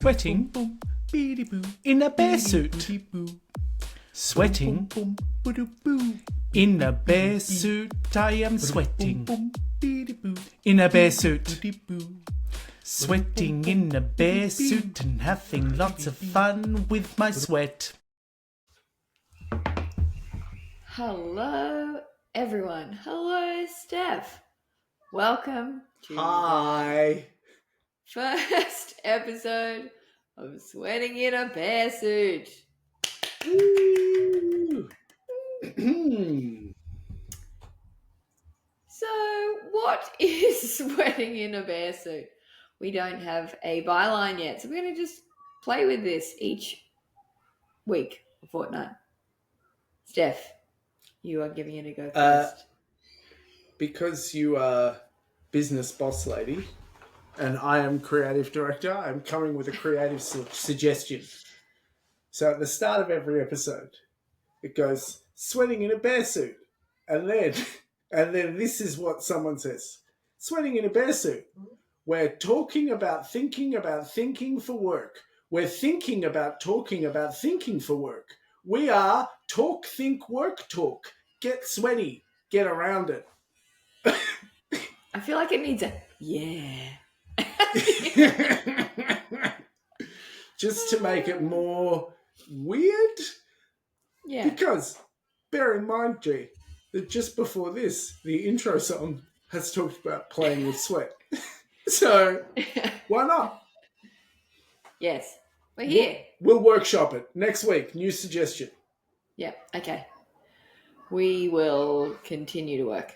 Sweating in a bear suit. Sweating in a bear suit. I am sweating in a bear suit. Sweating in a bear suit and having lots of fun with my sweat. Hello, everyone. Hello, Steph. Welcome to Hi. the first episode of Sweating in a Bear Suit. So, what is sweating in a bear suit? We don't have a byline yet, so we're going to just play with this each week or fortnight. Steph, you are giving it a go first. Because you are business boss lady and I am creative director, I'm coming with a creative suggestion. So at the start of every episode, it goes, sweating in a bear suit. And then this is what someone says. Sweating in a bear suit. We're talking about thinking for work. We're thinking about talking about thinking for work. We are talk, think, work, talk. Get sweaty. Get around it. I feel like it needs a yeah. Just to make it more weird. Yeah. Because bear in mind, G, that just before this, the intro song has talked about playing with sweat. So why not? Yes. We're here. We'll workshop it next week. New suggestion. Yep. Okay. We will continue to work.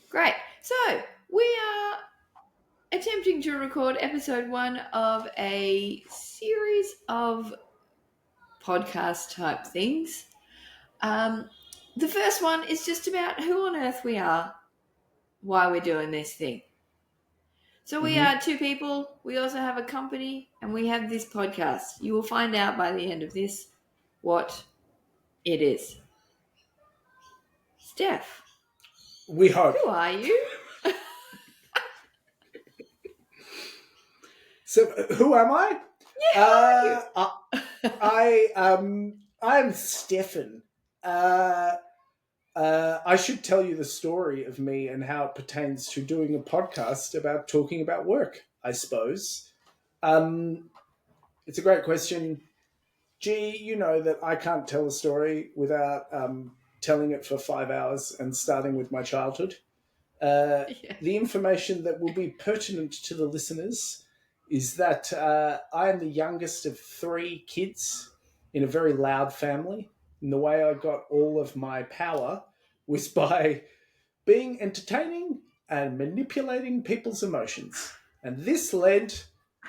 Great. So we are attempting to record episode 1 of a series of podcast type things. The first one is just about who on earth we are, why we're doing this thing. So we are 2 people, we also have a company, and we have this podcast. You will find out by the end of this what it is. Steph. We hope. Who are you? So who am I? Yeah, who are you? I'm Stefan. I should tell you the story of me and how it pertains to doing a podcast about talking about work, I suppose. It's a great question. Gee, you know that I can't tell a story without telling it for 5 hours and starting with my childhood. Yeah. The information that will be pertinent to the listeners is that I am the youngest of 3 kids in a very loud family. And the way I got all of my power was by being entertaining and manipulating people's emotions. And this led,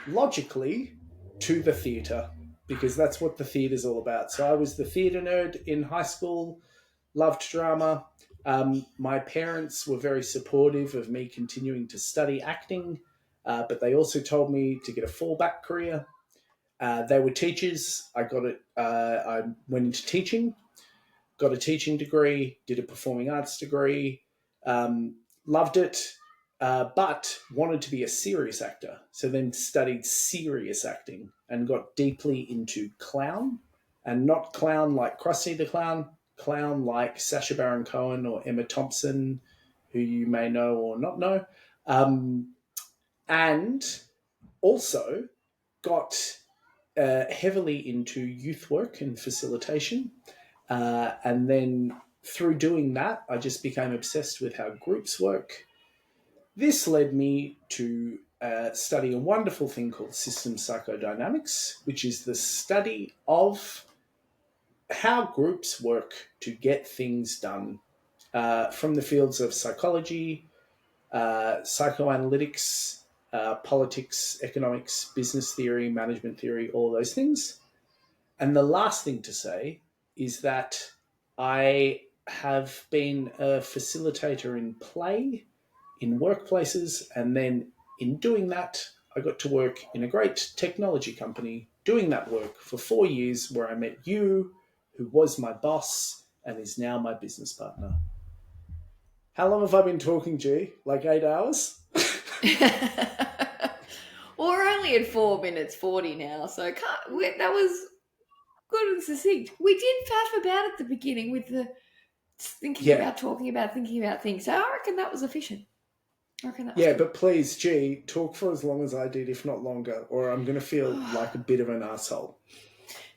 logically, to the theatre, because that's what the theatre's all about. So I was the theatre nerd in high school, loved drama. My parents were very supportive of me continuing to study acting, but they also told me to get a fallback career. They were teachers. I went into teaching, got a teaching degree, did a performing arts degree, loved it, but wanted to be a serious actor. So then studied serious acting and got deeply into clown, and not clown like Krusty the Clown like Sacha Baron Cohen or Emma Thompson, who you may know or not know. And also got heavily into youth work and facilitation. And then through doing that, I just became obsessed with how groups work. This led me to study a wonderful thing called systems psychodynamics, which is the study of how groups work to get things done from the fields of psychology, psychoanalytics, politics, economics, business theory, management theory, all those things. And the last thing to say is that I have been a facilitator in play, in workplaces, and then in doing that, I got to work in a great technology company doing that work for 4 years, where I met you, who was my boss and is now my business partner. How long have I been talking, G? Like 8 hours? Or only at 4 minutes 40 now, so that was good and succinct. We did faff about at the beginning with the thinking Yeah. about, talking about, thinking about things. So I reckon that was efficient. Yeah, but please, G, talk for as long as I did, if not longer, or I'm going to feel like a bit of an asshole.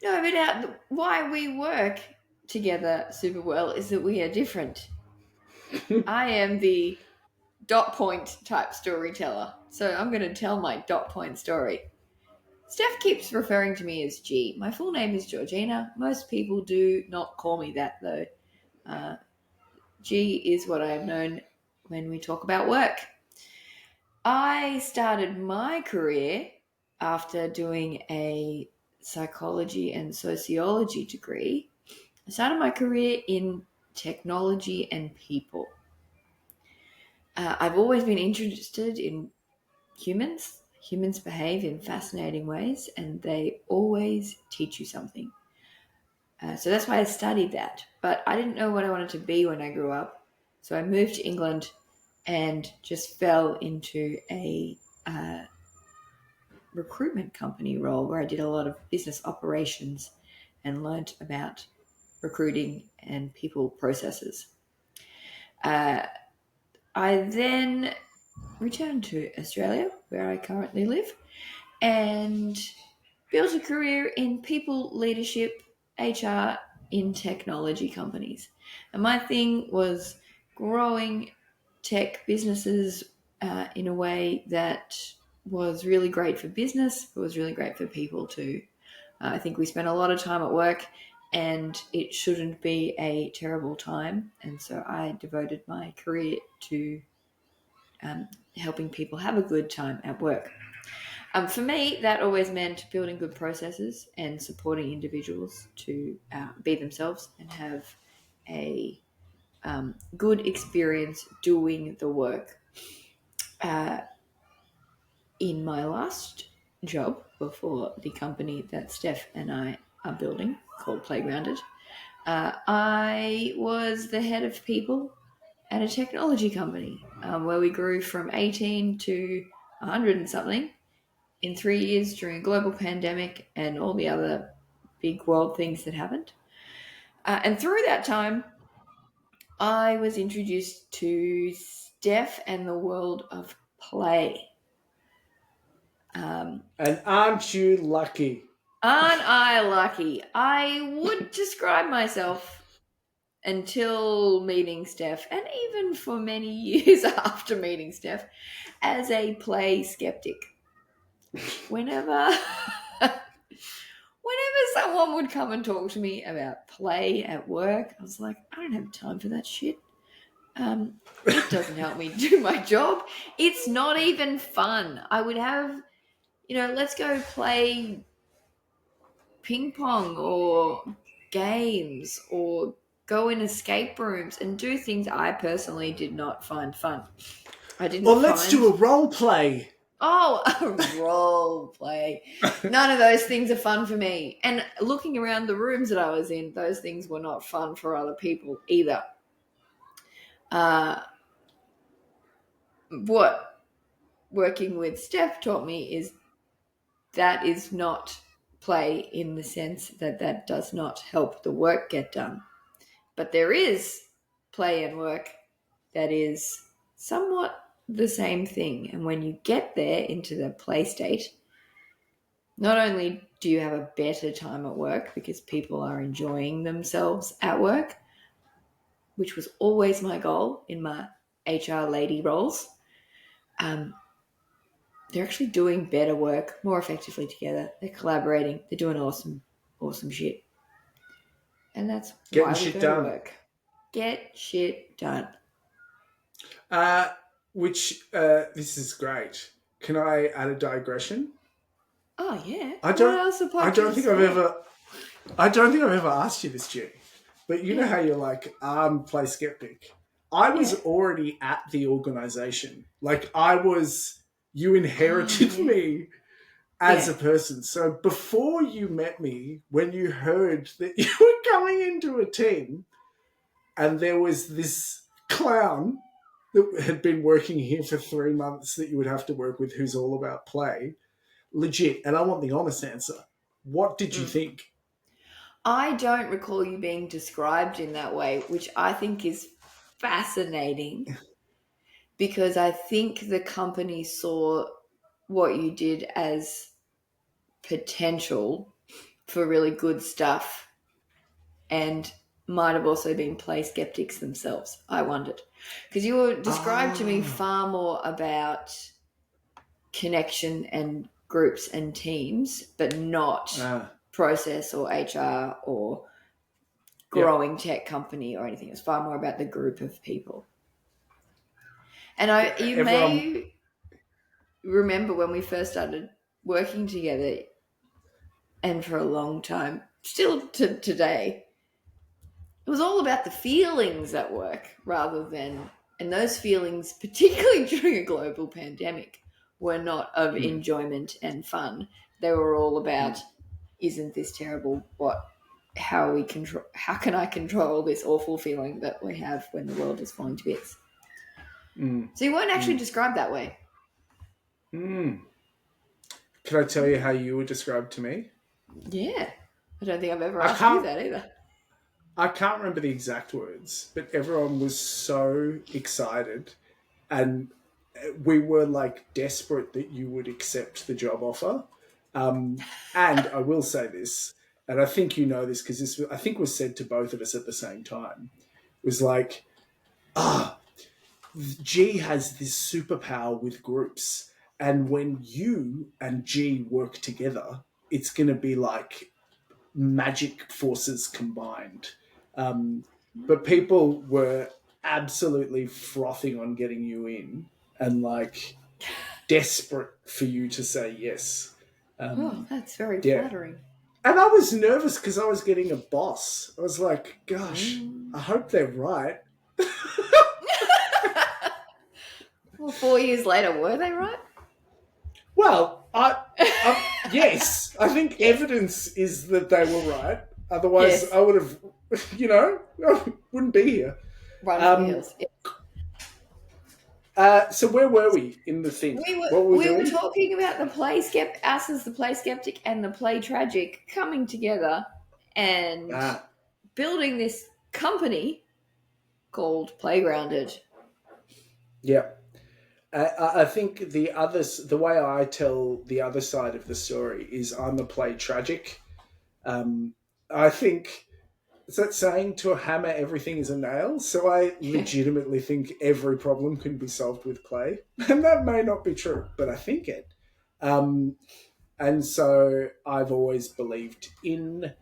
No, but why we work together super well is that we are different. I am the dot point type storyteller, so I'm going to tell my dot point story. Steph keeps referring to me as G. My full name is Georgina. Most people do not call me that, though. G is what I am known when we talk about work. I started my career after doing a psychology and sociology degree. I started my career in technology and people. I've always been interested in humans. Humans behave in fascinating ways, and they always teach you something. So that's why I studied that. But I didn't know what I wanted to be when I grew up. So I moved to England and just fell into a recruitment company role where I did a lot of business operations and learnt about recruiting and people processes. I then returned to Australia, where I currently live, and built a career in people leadership, HR, in technology companies. And my thing was growing tech businesses in a way that was really great for business, but was really great for people too. I think we spend a lot of time at work, and it shouldn't be a terrible time. And so I devoted my career to helping people have a good time at work. For me, that always meant building good processes and supporting individuals to be themselves and have a good experience doing the work. In my last job, before the company that Steph and I are building, called Playgrounded, I was the head of people at a technology company where we grew from 18 to 100 and something in 3 years during a global pandemic and all the other big world things that happened. And through that time, I was introduced to Steph and the world of play. And aren't you lucky? Aren't I lucky? I would describe myself until meeting Steph, and even for many years after meeting Steph, as a play skeptic. Whenever someone would come and talk to me about play at work, I was like, I don't have time for that shit. It doesn't help me do my job. It's not even fun. I would have, let's go play ping pong or games or go in escape rooms and do things I personally did not find fun. Let's do a role play. Oh, a role play. None of those things are fun for me. And looking around the rooms that I was in, those things were not fun for other people either. What working with Steph taught me is that is not play in the sense that does not help the work get done. But there is play and work that is somewhat the same thing. And when you get there into the play state, not only do you have a better time at work because people are enjoying themselves at work, which was always my goal in my HR lady roles, they're actually doing better work more effectively together. They're collaborating. They're doing awesome shit. And that's why we go to work. Get shit done. This is great. Can I add a digression? Oh yeah. I don't think I've ever asked you this, G. But you know how you're like, play skeptic. I was already at the organisation. Like you inherited me as a person. So before you met me, when you heard that you were coming into a team and there was this clown that had been working here for 3 months that you would have to work with who's all about play, legit, and I want the honest answer. What did you think? I don't recall you being described in that way, which I think is fascinating because I think the company saw what you did as potential for really good stuff and might have also been play skeptics themselves. I wondered because you were described to me far more about connection and groups and teams, but not process or HR or growing tech company or anything. It's far more about the group of people. And you may remember when we first started working together, and for a long time, still to today, it was all about the feelings at work rather than, and those feelings, particularly during a global pandemic, were not of enjoyment and fun. They were all about, isn't this terrible? How can I control this awful feeling that we have when the world is falling to bits? So you weren't actually described that way. Can I tell you how you were described to me? Yeah. I don't think I've ever asked you that either. I can't remember the exact words, but everyone was so excited, and we were like desperate that you would accept the job offer. And I will say this, and I think you know this because this I think was said to both of us at the same time. It was like, G has this superpower with groups, and when you and G work together, it's going to be like magic forces combined. But people were absolutely frothing on getting you in and like desperate for you to say yes. That's very flattering. And I was nervous because I was getting a boss. I was like, gosh, I hope they're right. Well, 4 years later, were they right? Well, yes, I think evidence is that they were right. Otherwise, I would have, wouldn't be here. Run for the hills. So where were we in the thing? We were talking about the play us as the play skeptic and the play tragic coming together and building this company called Playgrounded. Yeah. I think the way I tell the other side of the story is I'm a play tragic. I think, is that saying to a hammer everything is a nail? So I legitimately think every problem can be solved with play. And that may not be true, but I think it. And so I've always believed in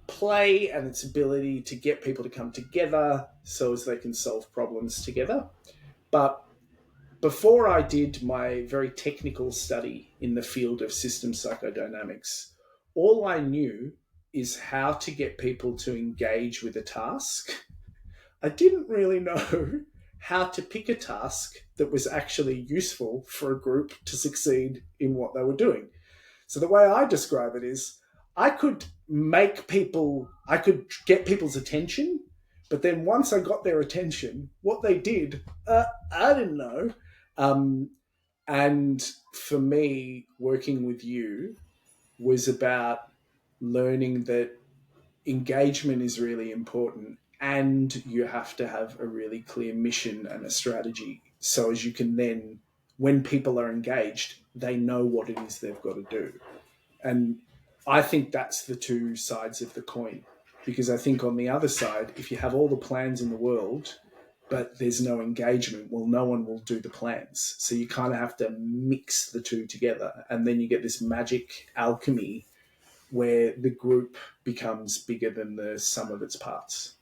play and its ability to get people to come together so as they can solve problems together. But before I did my very technical study in the field of system psychodynamics, all I knew is how to get people to engage with a task. I didn't really know how to pick a task that was actually useful for a group to succeed in what they were doing. So the way I describe it is I could get people's attention, but then once I got their attention, what they did, I didn't know. And for me, working with you was about learning that engagement is really important and you have to have a really clear mission and a strategy so as you can then, when people are engaged, they know what it is they've got to do. And I think that's the two sides of the coin, because I think on the other side, if you have all the plans in the world but there's no engagement, well, no one will do the plans. So you kind of have to mix the two together, and then you get this magic alchemy where the group becomes bigger than the sum of its parts.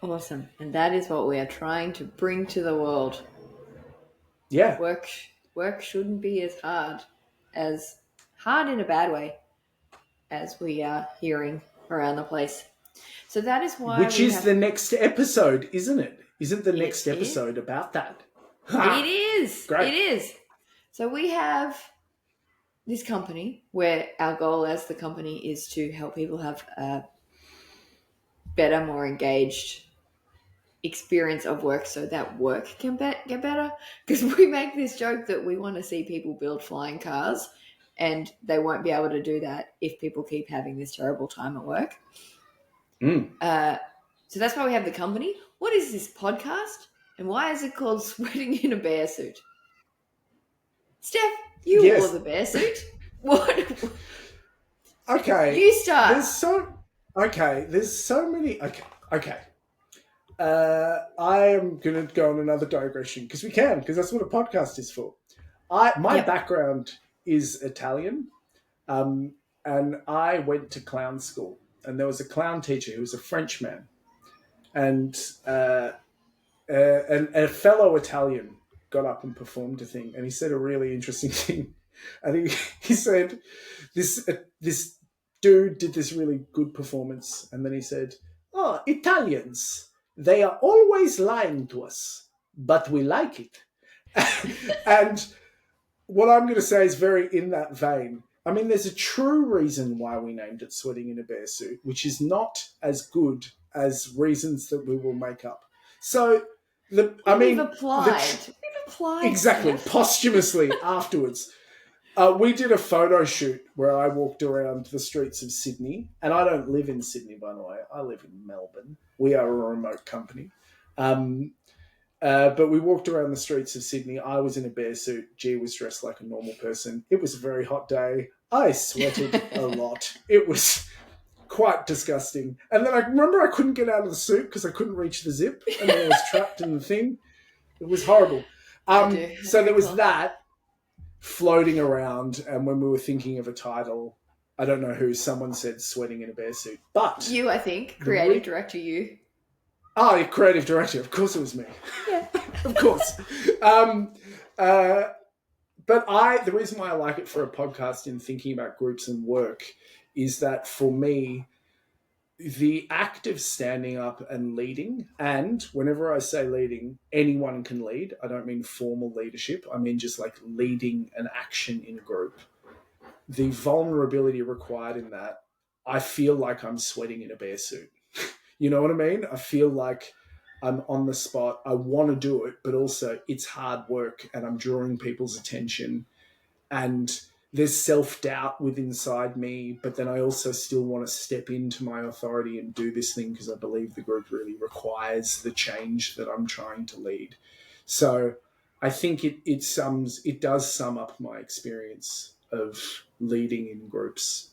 Awesome. And that is what we are trying to bring to the world. Yeah. Work shouldn't be as hard in a bad way, as we are hearing around the place. So that is why Which is the next episode, isn't it? Isn't the next episode about that? It is. Great. It is. So we have this company where our goal as the company is to help people have a better, more engaged experience of work so that work can get better. Because we make this joke that we want to see people build flying cars, and they won't be able to do that if people keep having this terrible time at work. So that's why we have the company. What is this podcast? And why is it called Sweating in a Bear Suit? Steph, you wore the bear suit. What? Okay. You start. There's so many. Okay. I am going to go on another digression because that's what a podcast is for. My background is Italian, and I went to clown school, and there was a clown teacher who was a Frenchman, and a fellow Italian got up and performed a thing, and he said a really interesting thing, and he said this dude did this really good performance, and then he said, "Oh, Italians, they are always lying to us, but we like it." And what I'm going to say is very in that vein. I mean, there's a true reason why we named it Sweating in a Bear Suit, which is not as good as reasons that we will make up. So, we've applied exactly posthumously afterwards. We did a photo shoot where I walked around the streets of Sydney, and I don't live in Sydney, by the way. I live in Melbourne. We are a remote company. But we walked around the streets of Sydney. I was in a bear suit. G was dressed like a normal person. It was a very hot day. I sweated a lot. It was quite disgusting. And then I remember I couldn't get out of the suit because I couldn't reach the zip, and then I was trapped in the thing. It was horrible. So there was that floating around, and when we were thinking of a title, I don't know who, someone said Sweating in a Bear Suit. But you, I think, creative director, you. Oh, creative director. Of course it was me. Yeah. Of course. But the reason why I like it for a podcast in thinking about groups and work is that for me, the act of standing up and leading, and whenever I say leading, anyone can lead. I don't mean formal leadership. I mean just like leading an action in a group. The vulnerability required in that, I feel like I'm sweating in a bear suit. You know what I mean? I feel like I'm on the spot. I want to do it, but also it's hard work and I'm drawing people's attention. And there's self-doubt within inside me, but then I also still want to step into my authority and do this thing because I believe the group really requires the change that I'm trying to lead. So I think it does sum up my experience of leading in groups.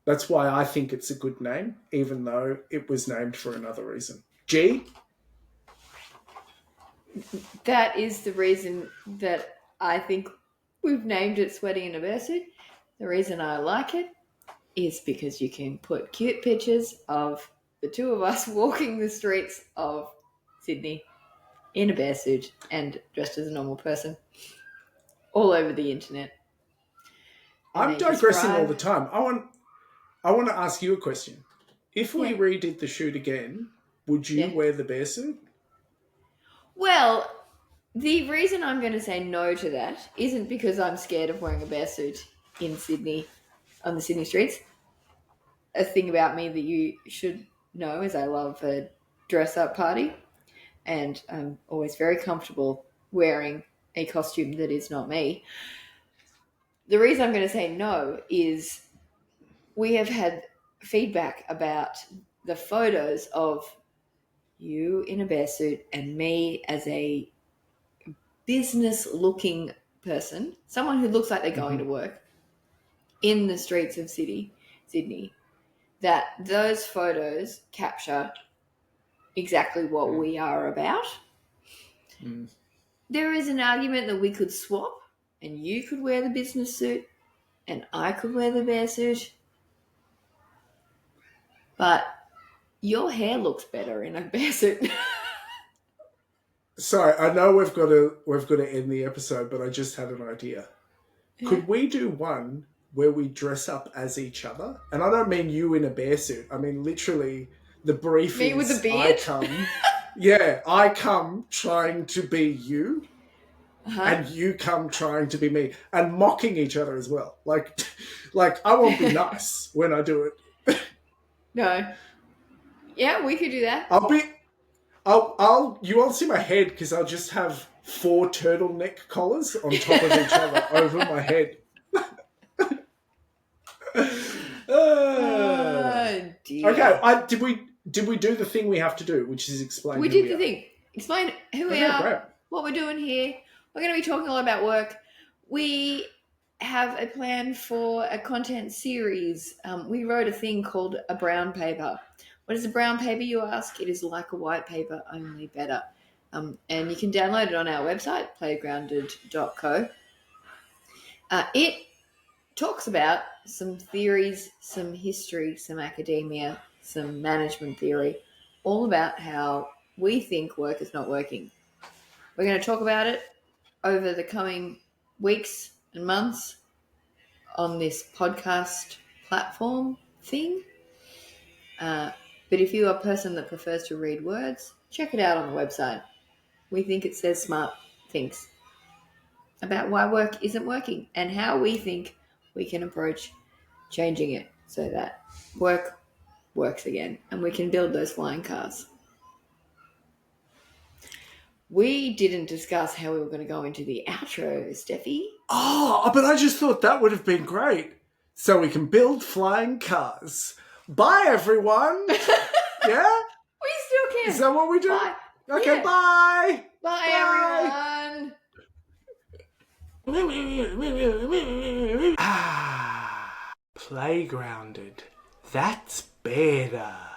That's why I think it's a good name, even though it was named for another reason. G? That is the reason that I think we've named it Sweating in a Bear Suit. The reason I like it is because you can put cute pictures of the two of us walking the streets of Sydney in a bear suit and dressed as a normal person all over the internet. I'm digressing all the time. I want to ask you a question. If we redid the shoot again, would you wear the bear suit? Well, the reason I'm going to say no to that isn't because I'm scared of wearing a bear suit in Sydney, on the Sydney streets. A thing about me that you should know is I love a dress-up party, and I'm always very comfortable wearing a costume that is not me. The reason I'm going to say no is we have had feedback about the photos of you in a bear suit and me as a business-looking person, someone who looks like they're going to work in the streets of Sydney, that those photos capture exactly what we are about. There is an argument that we could swap and you could wear the business suit and I could wear the bear suit. But your hair looks better in a bear suit. Sorry, I know we've got to end the episode, but I just had an idea. Could we do one where we dress up as each other? And I don't mean you in a bear suit. I mean literally the brief Me is with the beard? I come trying to be you. And you come trying to be me, and mocking each other as well. Like I won't be nice when I do it. No. Yeah, we could do that. I'll You won't see my head because I'll just have 4 turtleneck collars on top of each other over my head. Oh, dear. Okay, did we do the thing we have to do, which is explain? We did the thing. Explain who we are, great. what we're doing here. We're going to be talking a lot about work. We have a plan for a content series. We wrote a thing called a brown paper. What is a brown paper, you ask? It is like a white paper, only better. And you can download it on our website, playgrounded.co. It talks about some theories, some history, some academia, some management theory, all about how we think work is not working. We're going to talk about it over the coming weeks and months on this podcast platform thing. But if you're a person that prefers to read words, check it out on the website. We think it says smart things about why work isn't working and how we think we can approach changing it so that work works again and we can build those flying cars. We didn't discuss how we were going to go into the outro, Steffi. Oh, but I just thought that would have been great. So we can build flying cars. Bye, everyone. Yeah? We still can. Is that what we do? Bye. Okay, Yeah. bye. Bye, everyone. Playgrounded. That's better.